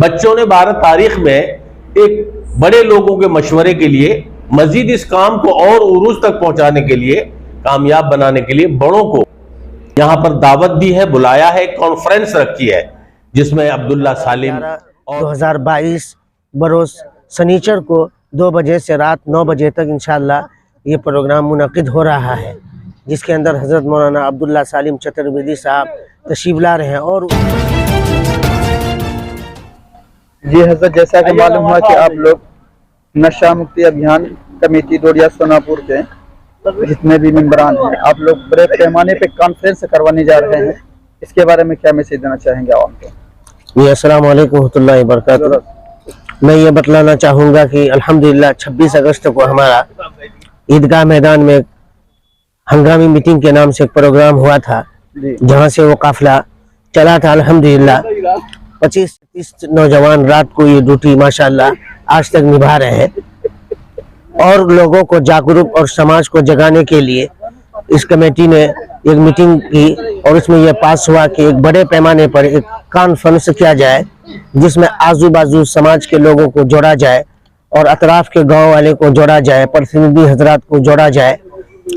बच्चों ने 12 तारीख में एक बड़े लोगों के मशवरे के लिए, मजीद इस काम को और उरूज तक पहुंचाने के लिए, कामयाब बनाने के लिए बड़ों को यहां पर दावत दी है, बुलाया है, कॉन्फ्रेंस रखी है जिसमें अब्दुल्ला सालिम 2022 बरोज शनिचर को 2 बजे से रात 9 बजे तक इंशाअल्लाह ये प्रोग्राम मुनक़िद हो रहा है, जिसके अंदर हज़रत मौलाना अब्दुल्ला सालिम चतुर्वेदी साहब तशरीफ ला रहे हैं। और जी हज़रत, जैसा कि मालूम हुआ कि आप लोग नशा मुक्ति अभियान कमेटी डोडिया सोनापुर के जितने भी मेंबरान हैं, आप लोग बड़े पैमाने पे कॉन्फ्रेंस करवाने जा रहे हैं, इसके बारे में क्या मैसेज देना चाहेंगे आवाम को? अस्सलाम वालेकुम रहमतुल्लाहि व बरकातुहू। मैं ये बतलाना चाहूँगा कि अल्हम्दुलिल्लाह 26 अगस्त को हमारा ईदगाह मैदान में हंगामी मीटिंग के नाम से एक प्रोग्राम हुआ था, जहाँ से वो काफिला चला था। अल्हम्दुलिल्लाह 25-30 नौजवान रात को ये ड्यूटी माशाअल्लाह आज तक निभा रहे हैं, और लोगों को जागरूक और समाज को जगाने के लिए इस कमेटी ने एक मीटिंग की, और उसमें यह पास हुआ कि एक बड़े पैमाने पर एक कॉन्फ्रेंस किया जाए, जिसमें आजू बाजू समाज के लोगों को जोड़ा जाए और अतराफ के गांव वाले को जोड़ा जाए, प्रतिनिधि हजरात को जोड़ा जाए।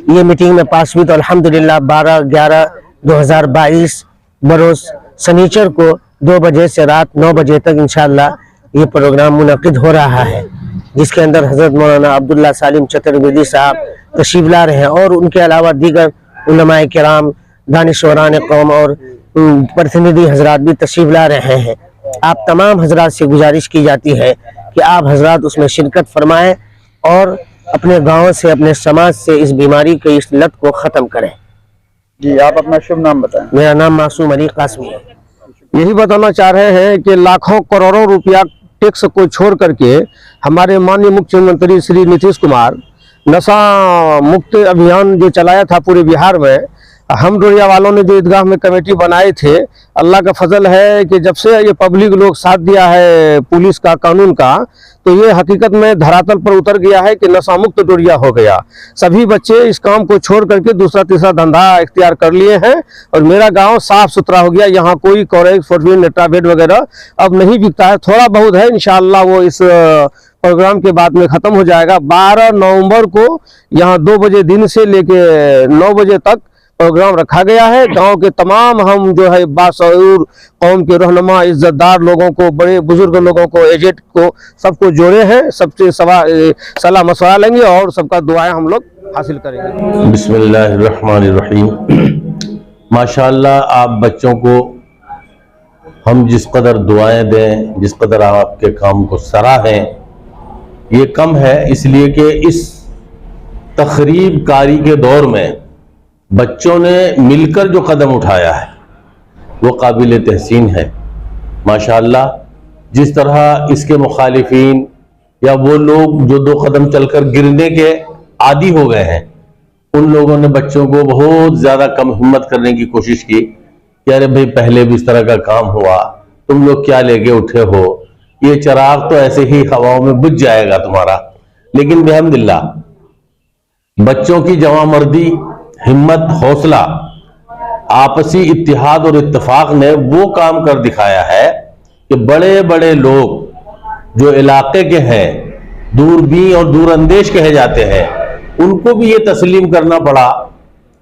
ये मीटिंग में पास हुई तो अल्हम्दुलिल्लाह 12/11/2022 बरोज शनिचर को 2 बजे से रात 9 बजे तक इंशाअल्लाह ये प्रोग्राम मुनक़िद हो रहा है, जिसके अंदर हज़रत मौलाना अब्दुल्ला सालिम चतुर्वेदी साहब तशरीफ ला रहे हैं, और उनके अलावा दीगर उलमाए किराम, दानिशवरान कौम और प्रतिनिधि हजरात भी तशरीफ ला रहे हैं। आप तमाम हजरात से गुजारिश की जाती है कि आप हजरात उसमें शिरकत फरमाएं और अपने गांव से, अपने समाज से इस बीमारी की, इस लत को ख़त्म करें। जी, आप अपना शुभ नाम बताएं। मेरा नाम मासूम अली कासमी है। यही बताना चाह रहे हैं कि लाखों करोड़ों रुपया टैक्स को छोड़ करके हमारे माननीय मुख्यमंत्री श्री नीतीश कुमार नशा मुक्त अभियान जो चलाया था पूरे बिहार में, हम डोरिया वालों ने जो ईदगाह में कमेटी बनाए थे, अल्लाह का फजल है कि जब से ये पब्लिक लोग साथ दिया है पुलिस का, कानून का, तो ये हकीकत में धरातल पर उतर गया है कि नशा मुक्त डोरिया हो गया। सभी बच्चे इस काम को छोड़ करके दूसरा तीसरा धंधा इख्तियार कर लिए हैं, और मेरा गांव साफ सुथरा हो गया। यहाँ कोई कॉरेज, फोर्टवीन, नेट्रावेट वगैरह अब नहीं बिकता है, थोड़ा बहुत है, इंशाअल्लाह वो इस प्रोग्राम के बाद में ख़त्म हो जाएगा। 12 नवंबर को यहाँ 2 बजे दिन से लेके 9 बजे तक प्रोग्राम रखा गया है। गांव के तमाम हम जो है बाशऊर कौम के रहनुमा, इज्जतदार लोगों को, बड़े बुजुर्ग लोगों को, एजेड को, सबको जोड़े हैं, सबसे सलाह मशवरा लेंगे और सबका दुआएं हम लोग हासिल करेंगे। बिस्मिल्लाहिर्रहमानिर्रहीम। माशाअल्लाह, आप बच्चों को हम जिस कदर दुआएं दें, जिस कदर आपके काम को सराहें, ये कम है, इसलिए कि इस तखरीब कारी के दौर में बच्चों ने मिलकर जो कदम उठाया है वो काबिल तहसीन है। माशाअल्लाह, जिस तरह इसके मुखालिफिन या वो लोग जो 2 कदम चलकर गिरने के आदी हो गए हैं, उन लोगों ने बच्चों को बहुत ज़्यादा कम हिम्मत करने की कोशिश की कि अरे भाई पहले भी इस तरह का काम हुआ, तुम लोग क्या लेके उठे हो, ये चिराग तो ऐसे ही हवाओं में बुझ जाएगा तुम्हारा। लेकिन बिहम्दिल्लाह बच्चों की जवामर्दी, हिम्मत, हौसला, आपसी इत्तिहाद और इत्तेफाक ने वो काम कर दिखाया है कि बड़े बड़े लोग जो इलाके के हैं, दूरबीन और दूरअंदेश कहे जाते हैं, उनको भी ये तस्लीम करना पड़ा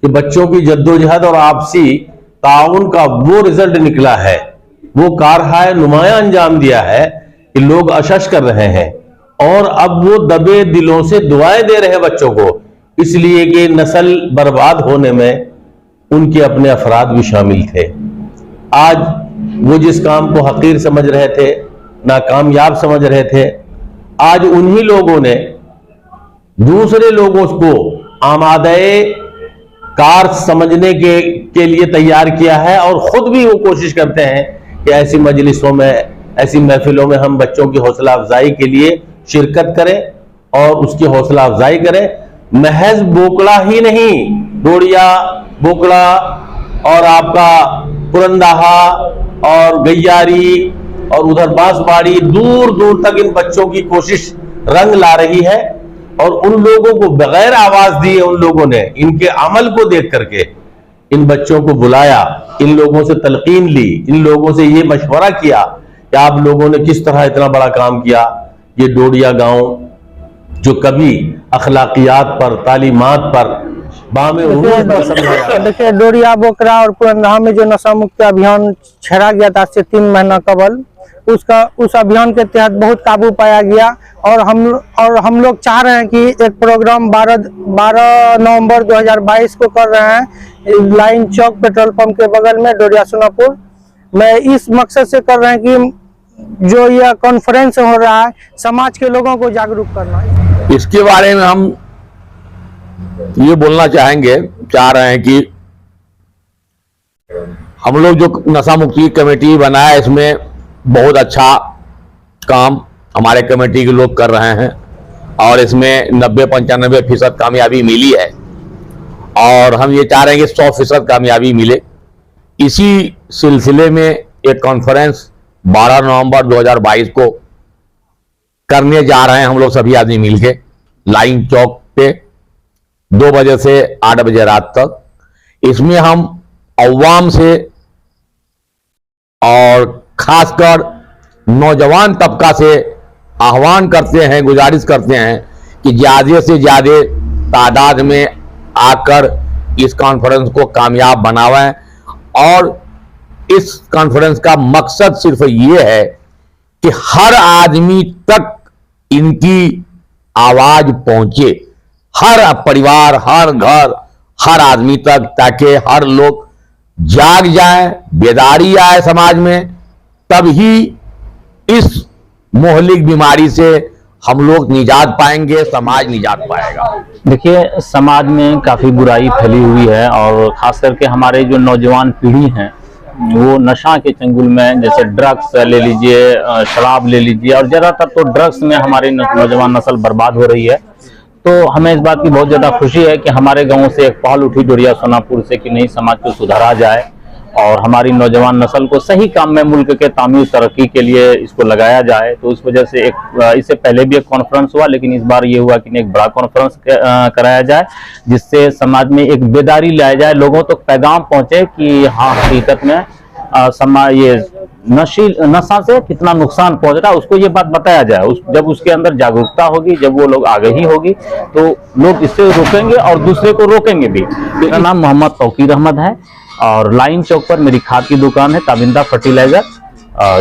कि बच्चों की जद्दोजहद और आपसी ताउन का वो रिजल्ट निकला है, वो कारहाय नुमाया अंजाम दिया है कि लोग अशश कर रहे हैं, और अब वो दबे दिलों से दुआएं दे रहे हैं बच्चों को, इसलिए कि नस्ल बर्बाद होने में उनके अपने अफराद भी शामिल थे। आज वो जिस काम को हकीर समझ रहे थे, नाकामयाब समझ रहे थे, आज उन्हीं लोगों ने दूसरे लोगों को आमादे कार समझने के लिए तैयार किया है, और खुद भी वो कोशिश करते हैं कि ऐसी मजलिसों में, ऐसी महफिलों में हम बच्चों की हौसला अफजाई के लिए शिरकत करें और उसकी हौसला अफजाई करें। महज बोकड़ा ही नहीं, डोडिया, बोकड़ा और आपका पुरंदाहा और गैयारी और उधर बांसबाड़ी, दूर दूर तक इन बच्चों की कोशिश रंग ला रही है, और उन लोगों को बगैर आवाज दिए उन लोगों ने इनके अमल को देख करके इन बच्चों को बुलाया, इन लोगों से तलकीन ली, इन लोगों से ये मशवरा किया कि आप लोगों ने किस तरह इतना बड़ा काम किया। ये डोडिया गांव जो कभी अखलाकियात पर, तालीमात पर, बामे उरूज पर समझाया। देखिए, डोडिया बोकरा और पुरंदहा में जो नशा मुक्ति अभियान छेड़ा गया था आज से 3 महीना कबल, उस अभियान के तहत बहुत काबू पाया गया। और हम लोग चाह रहे हैं कि एक प्रोग्राम 12 नवंबर 2022 को कर रहे हैं लाइन चौक पेट्रोल पंप के बगल में डोडिया सोनापुर में। इस मकसद से कर रहे हैं कि जो यह कॉन्फ्रेंस हो रहा है, समाज के लोगों को जागरूक करना। इसके बारे में हम ये बोलना चाह रहे हैं कि हम लोग जो नशा मुक्ति कमेटी बनाया, इसमें बहुत अच्छा काम हमारे कमेटी के लोग कर रहे हैं और इसमें 90-95% कामयाबी मिली है और हम ये चाह रहे हैं कि 100% कामयाबी मिले। इसी सिलसिले में एक कॉन्फ्रेंस 12 नवंबर 2022 को करने जा रहे हैं हम लोग सभी आदमी मिलके लाइन चौक पे 2 बजे से 8 बजे रात तक। इसमें हम अवाम से और खासकर नौजवान तबका से आह्वान करते हैं, गुजारिश करते हैं कि ज़्यादा से ज़्यादा तादाद में आकर इस कॉन्फ्रेंस को कामयाब बनावें। और इस कॉन्फ्रेंस का मकसद सिर्फ ये है कि हर आदमी तक इनकी आवाज पहुंचे, हर परिवार, हर घर, हर आदमी तक, ताकि हर लोग जाग जाए, बेदारी आए समाज में। तभी इस मोहलिक बीमारी से हम लोग निजात पाएंगे, समाज निजात पाएगा। देखिए, समाज में काफ़ी बुराई फैली हुई है और ख़ास करके हमारे जो नौजवान पीढ़ी हैं वो नशा के चंगुल में, जैसे ड्रग्स ले लीजिए, शराब ले लीजिए, और ज़्यादातर तो ड्रग्स में हमारी नौजवान नस्ल बर्बाद हो रही है। तो हमें इस बात की बहुत ज़्यादा खुशी है कि हमारे गांव से एक पहल उठी डोडिया सोनापुर से कि नहीं, समाज को सुधारा जाए और हमारी नौजवान नस्ल को सही काम में मुल्क के तामीर तरक्की के लिए इसको लगाया जाए। तो उस वजह से इससे पहले भी एक कॉन्फ्रेंस हुआ, लेकिन इस बार ये हुआ कि एक बड़ा कॉन्फ्रेंस कराया जाए जिससे समाज में एक बेदारी लाया जाए, लोगों तक पैगाम पहुंचे कि हाँ, हकीकत में समाज ये नशा से कितना नुकसान पहुंच रहा है, उसको ये बात बताया जाए। जब उसके अंदर जागरूकता होगी, जब वो लोग आगाही होगी, तो लोग इससे रोकेंगे और दूसरे को रोकेंगे भी। मेरा नाम मोहम्मद तौकीर अहमद है और लाइन चौक पर मेरी खाद की दुकान है, ताबिंदा फर्टिलाइजर,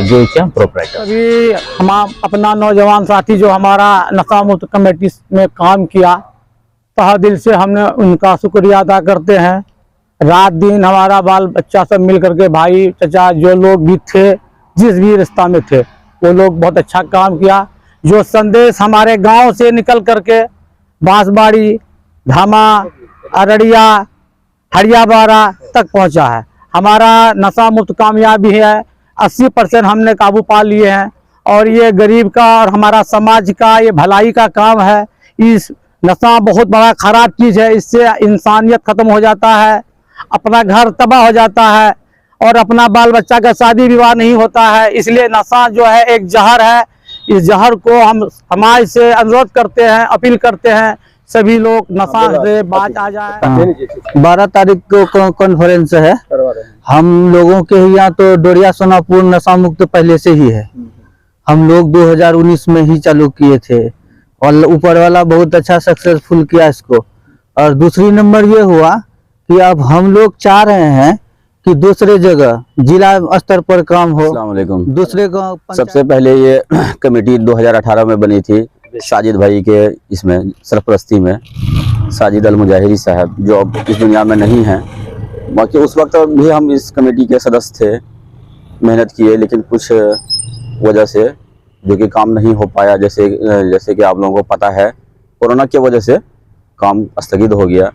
जो हम प्रोपराइटर। अभी हम अपना नौजवान साथी जो हमारा नशा मुक्त कमेटी में काम किया, तहे दिल से हमने उनका शुक्रिया अदा करते हैं। रात दिन हमारा बाल बच्चा सब मिल करके, भाई चचा जो लोग भी थे, जिस भी रिश्ता में थे, वो लोग बहुत अच्छा काम किया। जो संदेश हमारे गांव से निकल करके बांसबाड़ी, धामा, अररिया, हरियाबाड़ा तक पहुंचा है। हमारा नशा मुक्त कामयाबी है, 80% हमने काबू पा लिए हैं और ये गरीब का और हमारा समाज का ये भलाई का काम है। इस नशा बहुत बड़ा खराब चीज़ है, इससे इंसानियत खत्म हो जाता है, अपना घर तबाह हो जाता है और अपना बाल बच्चा का शादी विवाह नहीं होता है। इसलिए नशा जो है एक जहर है। इस जहर को हम समाज से अनुरोध करते हैं, अपील करते हैं, सभी लोग नशा से बाज आ जाए। 12 तारीख को कॉन्फ्रेंस है। हम लोगों के यहाँ तो डोडिया सोनापुर नशा मुक्त पहले से ही है। हम लोग 2019 में ही चालू किए थे और ऊपर वाला बहुत अच्छा सक्सेसफुल किया इसको। और दूसरी नंबर ये हुआ कि अब हम लोग चाह रहे हैं कि दूसरे जगह जिला स्तर पर काम हो। अस्सलाम वालेकुम। दूसरे गाँव सबसे पहले ये कमेटी 2018 में बनी थी, साजिद भाई के इसमें सरपरस्ती में, साजिद अल मुजाहिरी साहब जो अब इस दुनिया में नहीं हैं। बाकी उस वक्त भी हम इस कमेटी के सदस्य थे, मेहनत किए, लेकिन कुछ वजह से जो कि काम नहीं हो पाया। जैसे कि आप लोगों को पता है, कोरोना की वजह से काम स्थगित हो गया।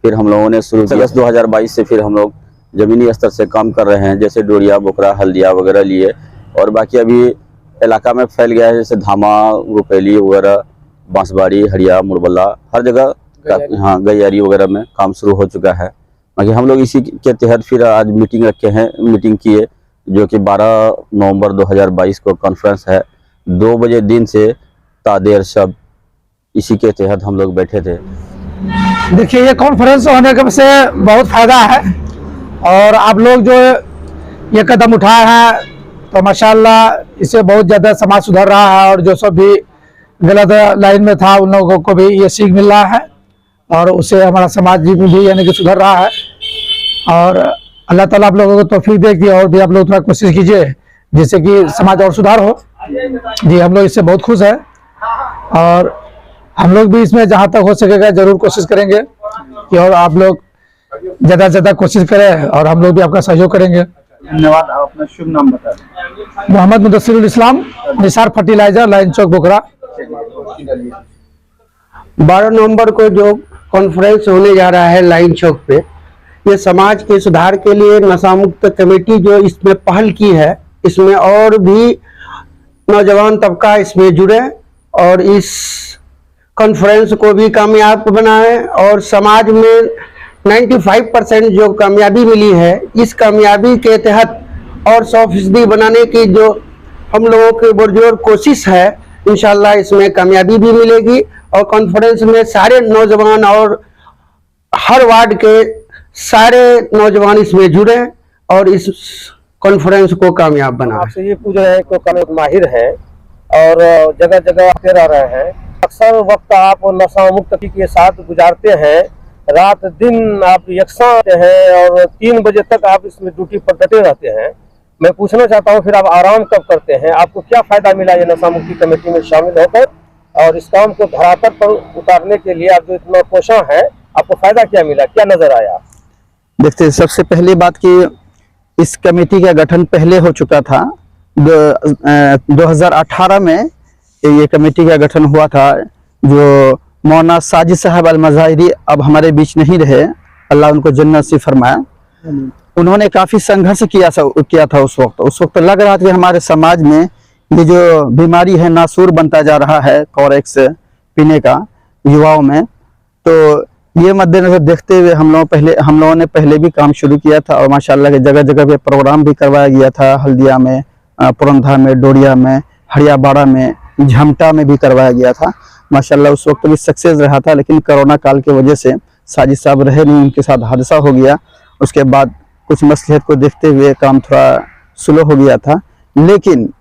फिर हम लोगों ने शुरू किया 2022 से फिर हम लोग ज़मीनी स्तर से काम कर रहे हैं, जैसे डोडिया, बोकरा, हल्दिया वगैरह लिए। और बाकी अभी इलाका में फैल गया है, जैसे धामा, रुपैली वगैरह, बांसबाड़ी, हरिया, मुरबल्ला, हर जगह हाँ गैयारी वगैरह में काम शुरू हो चुका है। बाकी हम लोग इसी के तहत फिर आज मीटिंग रखे हैं, मीटिंग किए, जो कि 12 नवंबर 2022 को कॉन्फ्रेंस है। 2 बजे दिन से तादेर शब इसी के तहत हम लोग बैठे थे। देखिए, ये कॉन्फ्रेंस होने के से बहुत फायदा है और आप लोग जो ये कदम उठाए हैं तो माशाल्लाह इससे बहुत ज़्यादा समाज सुधर रहा है, और जो सब भी गलत लाइन में था उन लोगों को भी ये सीख मिल रहा है, और उससे हमारा समाज भी यानी कि सुधर रहा है। और अल्लाह ताला आप लोगों को तौफीक दे कि और भी आप लोग थोड़ा कोशिश कीजिए जिससे कि समाज और सुधार हो। जी हम लोग इससे बहुत खुश हैं, और हम लोग भी इसमें जहाँ तक हो सकेगा जरूर कोशिश करेंगे कि और आप लोग ज़्यादा से ज़्यादा कोशिश करें, और हम लोग भी आपका सहयोग करेंगे। धन्यवाद। आप अपना शुभ नाम बता दें। मोहम्मद मुदस्सिरुल इस्लाम, निसार फर्टिलाइजर, लाइन चौक, बोखरा। 12 नवंबर को जो कॉन्फ्रेंस होने जा रहा है लाइन चौक पे, ये समाज के सुधार के लिए नशा मुक्त कमेटी जो इसमें पहल की है, इसमें और भी नौजवान तबका इसमें जुड़े और इस कॉन्फ्रेंस को भी कामयाब बनाए। और समाज में 95% जो कामयाबी मिली है, इस कामयाबी के तहत और 100% बनाने की जो हम लोगों की पुरजोर कोशिश है, इंशाल्लाह इसमें कामयाबी भी मिलेगी। और कॉन्फ्रेंस में सारे नौजवान और हर वार्ड के सारे नौजवान इसमें जुड़े और इस कॉन्फ्रेंस को कामयाब बनाए। आपसे ये पूछ रहे हैं कि कम माहिर है और जगह जगह आते रह रहे हैं, अक्सर वक्त आप नशा मुक्त के साथ गुजारते हैं, रात दिन आप यकसा हैं और 3 बजे तक आप इसमें ड्यूटी पर डटे रहते हैं। मैं पूछना चाहता हूँ फिर आप आराम कब करते हैं? आपको क्या फायदा मिला ये नशा मुक्ति कमेटी में शामिल होकर, और इस काम को धरातल पर उतारने के लिए आप जो इतना कोशा है, आपको फायदा क्या मिला, क्या नजर आया? देखते, सबसे पहली बात कि इस कमेटी का गठन पहले हो चुका था। 2018 में ये कमेटी का गठन हुआ था। जो मौलाना साजिद साहब अल-मज़ाहिरी अब हमारे बीच नहीं रहे, अल्लाह उनको जन्नत से फरमाया। उन्होंने काफ़ी संघर्ष किया था उस वक्त लग रहा था कि हमारे समाज में ये जो बीमारी है नासूर बनता जा रहा है, कोरेक्स पीने का युवाओं में। तो ये मद्देनजर देखते हुए हम लोगों ने पहले भी काम शुरू किया था, और माशाल्लाह के जगह जगह पे प्रोग्राम भी करवाया गया था। हल्दिया में, पुरंधा में, डोडिया में, हरियाबाड़ा में, झमटा में भी करवाया गया था। माशाल्लाह उस वक्त भी सक्सेस रहा था, लेकिन कोरोना काल की वजह से साजिद साहब रहे नहीं, उनके साथ हादसा हो गया। उसके बाद कुछ मसलहत को देखते हुए काम थोड़ा स्लो हो गया था। लेकिन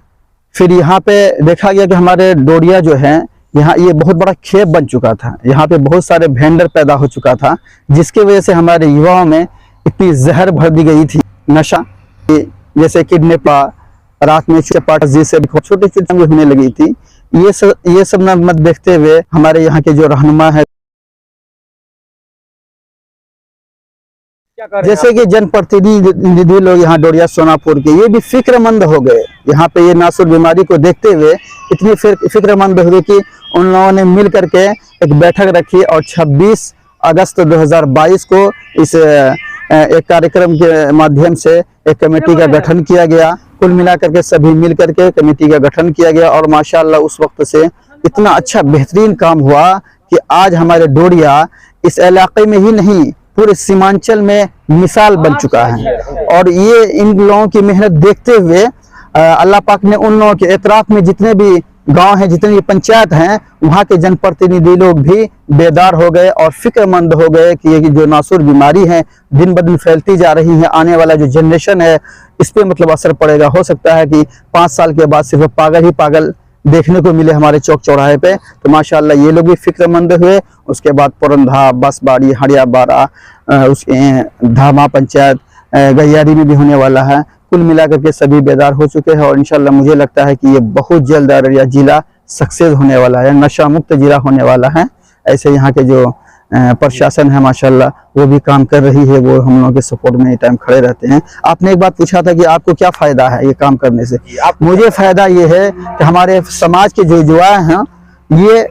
फिर यहाँ पे देखा गया कि हमारे डोडिया जो है, यहाँ ये बहुत बड़ा खेप बन चुका था। यहाँ पे बहुत सारे वेंडर पैदा हो चुका था, जिसकी वजह से हमारे युवाओं में इतनी जहर भर दी गई थी नशा, जैसे किडनैपा, रात में चपाट जैसे छोटी छोटी होने लगी थी। ये सब मत देखते हुए हमारे यहाँ के जो रहनुमा है, जैसे कि जनप्रतिनिधि लोग यहाँ डोडिया सोनापुर के, ये भी फिक्रमंद हो गए। यहाँ पे ये नासूर बीमारी को देखते हुए इतनी फिक्रमंद हो गए कि उन लोगों ने मिल करके एक बैठक रखी, और 26 अगस्त 2022 को इस एक कार्यक्रम के माध्यम से एक कमेटी का गठन किया गया। कुल मिलाकर के सभी मिल करके कमेटी का गठन किया गया, और माशाल्लाह उस वक्त से इतना अच्छा बेहतरीन काम हुआ कि आज हमारे डोडिया इस इलाके में ही नहीं, पूरे सीमांचल में मिसाल बन चुका है। और ये इन लोगों की मेहनत देखते हुए अल्लाह पाक ने उन लोगों के एतराफ में जितने भी गांव हैं, जितनी पंचायत हैं, वहाँ के जनप्रतिनिधि लोग भी बेदार हो गए और फिक्रमंद हो गए कि ये जो नासूर बीमारी है दिन ब दिन फैलती जा रही है, आने वाला जो जनरेशन है इस पे मतलब असर पड़ेगा। हो सकता है कि 5 साल के बाद सिर्फ पागल ही पागल देखने को मिले हमारे चौक चौराहे पे। तो माशाल्लाह ये लोग भी फिक्रमंद हुए। उसके बाद पुरंधा, बसबाड़ी, हरियाबाड़ा, उसके धामा पंचायत, गैयारी में भी होने वाला है। कुल मिलाकर के सभी बेदार हो चुके हैं, और इंशाल्लाह मुझे लगता है कि ये बहुत जल्द अररिया जिला सक्सेस होने वाला है, नशा मुक्त जिला होने वाला है। ऐसे यहाँ के जो प्रशासन है माशाल्लाह वो भी काम कर रही है, वो हम लोगों के सपोर्ट में टाइम खड़े रहते हैं। आपने एक बात पूछा था कि आपको क्या फायदा है ये काम करने से। मुझे फायदा ये है कि हमारे समाज के जो युवा हैं ये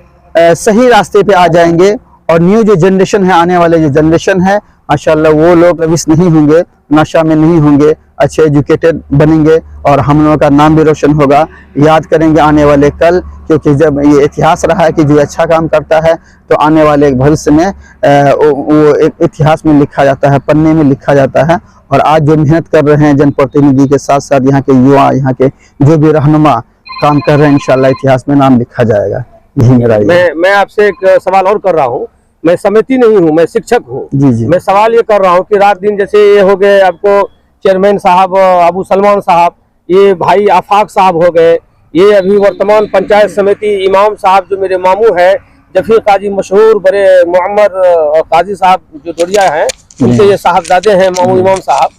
सही रास्ते पे आ जाएंगे, और न्यू जो जनरेशन है, आने वाले जो जनरेशन है माशाल्लाह वो लोग रविश नहीं होंगे, नशा में नहीं होंगे, अच्छे एजुकेटेड बनेंगे, और हम लोगों का नाम भी रोशन होगा। याद करेंगे आने वाले कल, क्योंकि जब ये इतिहास रहा है कि जो अच्छा काम करता है तो आने वाले भविष्य में वो एक इतिहास में लिखा जाता है, पन्ने में लिखा जाता है। और आज जो मेहनत कर रहे हैं जनप्रतिनिधि के साथ साथ यहाँ के युवा, यहाँ के जो भी रहनुमा काम कर रहे हैं, इंशाल्लाह इतिहास में नाम लिखा जाएगा। यही मेरा मैं आपसे एक सवाल और कर रहा हूँ। मैं समिति नहीं हूँ, मैं शिक्षक हूँ। जी। मैं सवाल ये कर रहा हूँ कि रात दिन जैसे ये हो गए, आपको चेयरमैन साहब अबू सलमान साहब ये भाई आफाक साहब हो गए, ये अभी वर्तमान पंचायत समिति इमाम साहब जो मेरे मामू है, जफी काजी मशहूर बड़े मोहम्मद काजी साहब जो डोरिया हैं, उनसे ये साहबजादे हैं मामू इमाम साहब।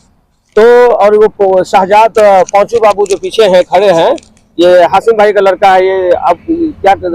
तो और वो शाहजाद पौचू बाबू जो पीछे हैं खड़े हैं, ये हासिम भाई का लड़का है, ये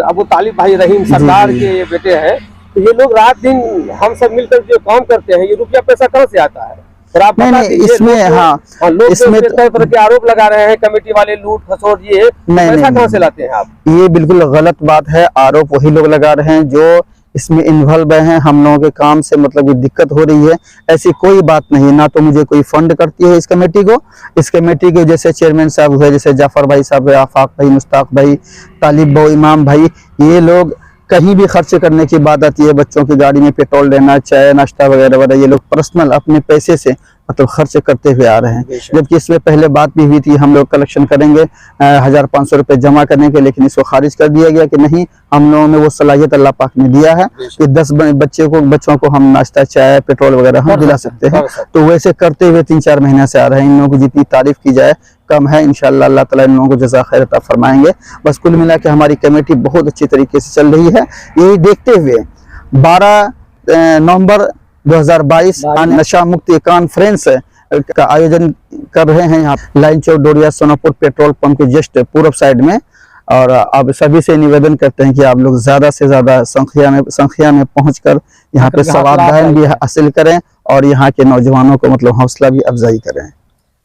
अबू तालिब भाई रहीम सरदार के ये बेटे हैं। तो ये लोग रात दिन हम सब मिलकर जो काम करते हैं, ये रुपया पैसा कहाँ से आता है? और आप बता दीजिए, इसमें लोग इसमें तरह तरह के आरोप लगा रहे हैं, कमेटी वाले लूट खसोट, ये पैसा कहाँ से लाते हैं आप? ये बिल्कुल गलत बात है। आरोप वही लोग लगा रहे हैं जो इसमें इन्वॉल्व हैं। हम लोगों के काम से मतलब ये दिक्कत हो रही है, ऐसी कोई बात नहीं। ना तो मुझे कोई फंड करती है इस कमेटी को। इस कमेटी के जैसे चेयरमैन साहब हुए, जैसे जाफर भाई साहब, आफाक भाई, मुश्ताक भाई, तालिब भाई, इमाम भाई, ये लोग कहीं भी खर्च करने की बात आती है, बच्चों की गाड़ी में पेट्रोल देना, चाय नाश्ता वगैरह वगैरह, ये लोग पर्सनल अपने पैसे से मतलब खर्च करते हुए आ रहे हैं। जबकि इसमें पहले बात भी हुई थी, हम लोग कलेक्शन करेंगे 1500 रुपये जमा करने के, लेकिन इसको खारिज कर दिया गया कि नहीं, हम लोगों में वो सलाहियत अल्लाह पाक ने दिया है कि 10 बच्चों को हम नाश्ता चाय पेट्रोल वगैरह हम दिला सकते हैं। तो वैसे करते हुए 3-4 महीने से आ रहे हैं। इन लोगों की जितनी तारीफ की जाए कम है। इंशाअल्लाह अल्लाह ताला इन लोगों को जज़ा खैर अता फरमाएंगे। बस कुल मिला के हमारी कमेटी बहुत अच्छी तरीके से चल रही है। यही देखते हुए 12 नवंबर 2022 नशा मुक्ति कॉन्फ्रेंस का आयोजन कर रहे हैं यहाँ लाइन चौक डोरिया सोनापुर पेट्रोल पंप के जस्ट पूर्व साइड में। और अब सभी से निवेदन करते हैं कि आप लोग ज्यादा से ज्यादा संख्या में पहुंचकर यहाँ पे सवाब भी हासिल करें और यहाँ के नौजवानों को मतलब हौसला भी अफजाई करें।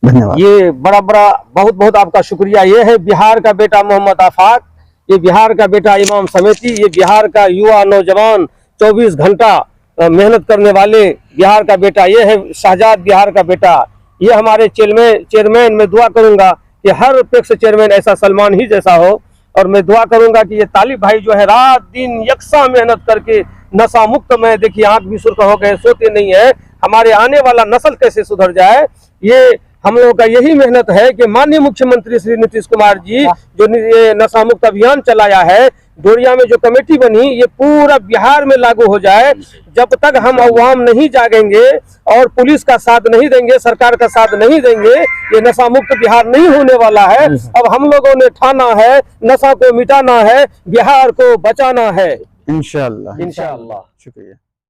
धन्यवाद। ये बड़ा बहुत बहुत आपका शुक्रिया। ये है बिहार का बेटा मोहम्मद आफाक, ये बिहार का बेटा इमाम समेती, ये बिहार का युवा नौजवान 24 घंटा मेहनत करने वाले बिहार का बेटा, ये है शाहजाद बिहार का बेटा। ये हमारे चेयरमैन मैं दुआ करूंगा कि हर पैक्स चेयरमैन ऐसा सलमान ही जैसा हो। और मैं दुआ करूंगा कि ये तालिब भाई जो है रात दिन यकसा मेहनत करके नशा मुक्त में, देखिए आंख भी सुर्ख हो गए, सोते नहीं है। हमारे आने वाला नस्ल कैसे सुधर जाए, ये हम लोगों का यही मेहनत है कि माननीय मुख्यमंत्री श्री नीतीश कुमार जी जो ये नशा मुक्त अभियान चलाया है, डोरिया में जो कमेटी बनी, ये पूरा बिहार में लागू हो जाए। जब तक हम अवाम नहीं जागेंगे और पुलिस का साथ नहीं देंगे, सरकार का साथ नहीं देंगे, ये नशा मुक्त बिहार नहीं होने वाला है। अब हम लोगों ने ठाना है, नशा को मिटाना है, बिहार को बचाना है। इंशाअल्लाह। इंशाअल्लाह। शुक्रिया।